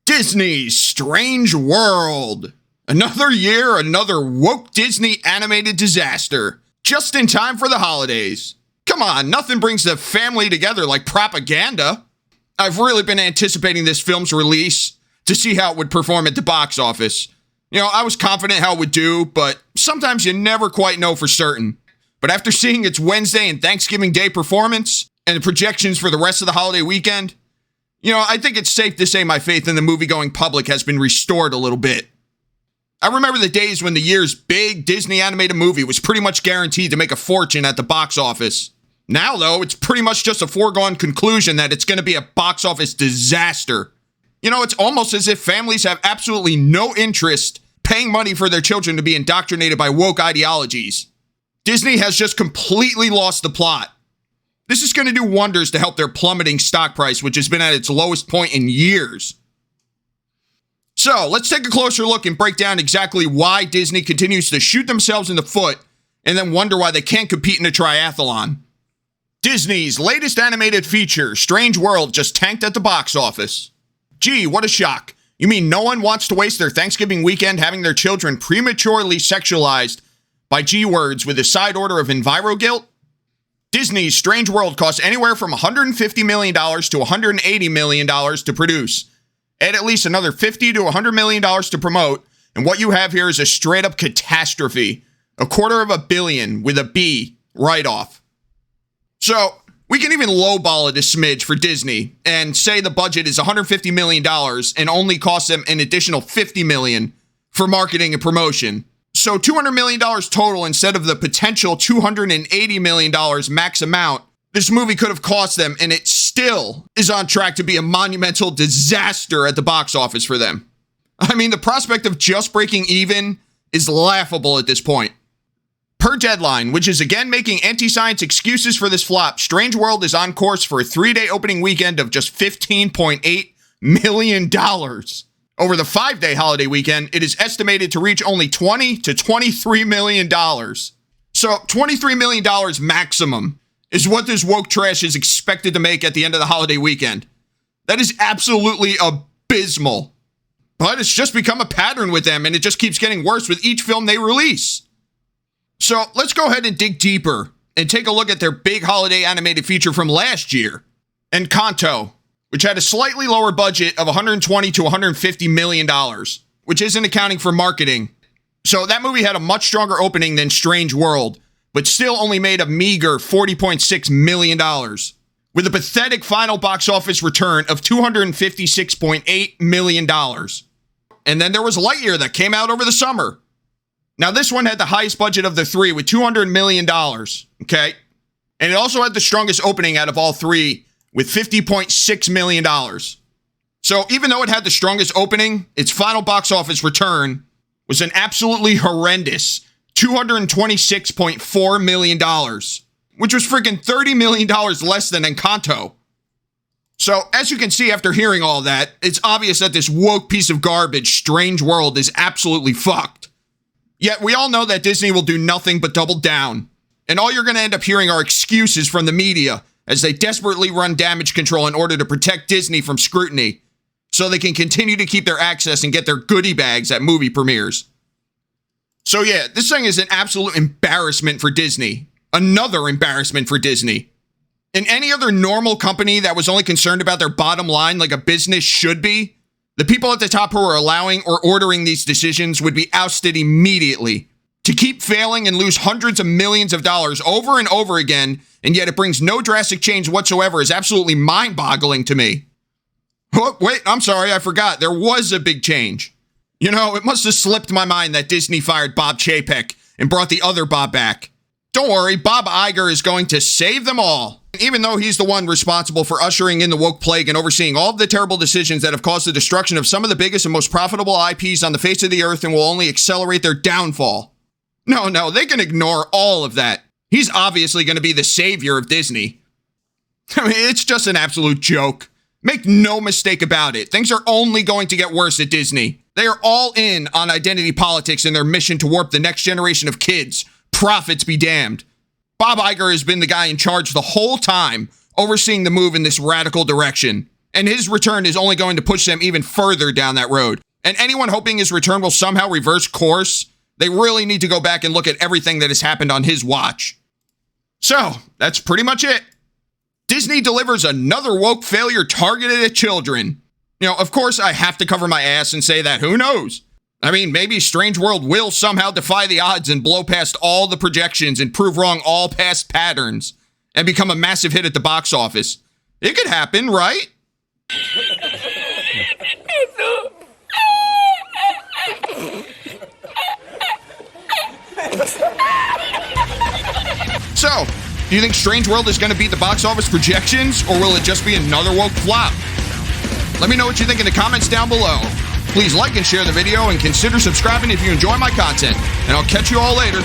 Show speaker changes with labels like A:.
A: Disney's Strange World. Another year, another woke Disney animated disaster. Just in time for the holidays. Come on, nothing brings the family together like propaganda. I've really been anticipating this film's release to see how it would perform at the box office. You know, I was confident how it would do, but sometimes you never quite know for certain. But after seeing its Wednesday and Thanksgiving Day performance and the projections for the rest of the holiday weekend, you know, I think it's safe to say my faith in the movie-going public has been restored a little bit. I remember the days when the year's big Disney animated movie was pretty much guaranteed to make a fortune at the box office. Now, though, it's pretty much just a foregone conclusion that it's going to be a box office disaster. You know, it's almost as if families have absolutely no interest paying money for their children to be indoctrinated by woke ideologies. Disney has just completely lost the plot. This is going to do wonders to help their plummeting stock price, which has been at its lowest point in years. So, let's take a closer look and break down exactly why Disney continues to shoot themselves in the foot and then wonder why they can't compete in a triathlon. Disney's latest animated feature, Strange World, just tanked at the box office. Gee, what a shock. You mean no one wants to waste their Thanksgiving weekend having their children prematurely sexualized by G-words with a side order of enviro-guilt? Disney's Strange World costs anywhere from $150 million to $180 million to produce. Add at least another $50 to $100 million to promote, and what you have here is a straight-up catastrophe. $250 million with a B write-off. So, we can even lowball it a smidge for Disney and say the budget is $150 million and only costs them an additional $50 million for marketing and promotion. So $200 million total instead of the potential $280 million max amount this movie could have cost them, and it still is on track to be a monumental disaster at the box office for them. I mean, the prospect of just breaking even is laughable at this point. Per Deadline, which is again making anti-science excuses for this flop, Strange World is on course for a 3-day opening weekend of just $15.8 million. Over the 5-day holiday weekend, it is estimated to reach only $20 to $23 million. So $23 million maximum is what this woke trash is expected to make at the end of the holiday weekend. That is absolutely abysmal. But it's just become a pattern with them, and it just keeps getting worse with each film they release. So let's go ahead and dig deeper and take a look at their big holiday animated feature from last year, Encanto, which had a slightly lower budget of $120 to $150 million, which isn't accounting for marketing. So that movie had a much stronger opening than Strange World, but still only made a meager $40.6 million, with a pathetic final box office return of $256.8 million. And then there was Lightyear that came out over the summer. Now, this one had the highest budget of the three with $200 million, okay? And it also had the strongest opening out of all three with $50.6 million. So even though it had the strongest opening, its final box office return was an absolutely horrendous $226.4 million, which was freaking $30 million less than Encanto. So, as you can see after hearing all that, it's obvious that this woke piece of garbage, Strange World, is absolutely fucked. Yet, we all know that Disney will do nothing but double down. And all you're going to end up hearing are excuses from the media as they desperately run damage control in order to protect Disney from scrutiny, so they can continue to keep their access and get their goodie bags at movie premieres. So yeah, this thing is an absolute embarrassment for Disney. Another embarrassment for Disney. In any other normal company that was only concerned about their bottom line like a business should be, the people at the top who are allowing or ordering these decisions would be ousted immediately. To keep failing and lose hundreds of millions of dollars over and over again, and yet it brings no drastic change whatsoever, is absolutely mind-boggling to me. Oh, wait, I'm sorry, I forgot. There was a big change. You know, it must have slipped my mind that Disney fired Bob Chapek and brought the other Bob back. Don't worry, Bob Iger is going to save them all. Even though he's the one responsible for ushering in the woke plague and overseeing all of the terrible decisions that have caused the destruction of some of the biggest and most profitable IPs on the face of the earth and will only accelerate their downfall. No, they can ignore all of that. He's obviously going to be the savior of Disney. I mean, it's just an absolute joke. Make no mistake about it. Things are only going to get worse at Disney. They are all in on identity politics and their mission to warp the next generation of kids. Profits be damned. Bob Iger has been the guy in charge the whole time, overseeing the move in this radical direction. And his return is only going to push them even further down that road. And anyone hoping his return will somehow reverse course, they really need to go back and look at everything that has happened on his watch. So, that's pretty much it. Disney delivers another woke failure targeted at children. You know, of course I have to cover my ass and say that, who knows? I mean, maybe Strange World will somehow defy the odds and blow past all the projections and prove wrong all past patterns and become a massive hit at the box office. It could happen, right? So, do you think Strange World is going to beat the box office projections, or will it just be another woke flop? Let me know what you think in the comments down below. Please like and share the video, and consider subscribing if you enjoy my content. And I'll catch you all later.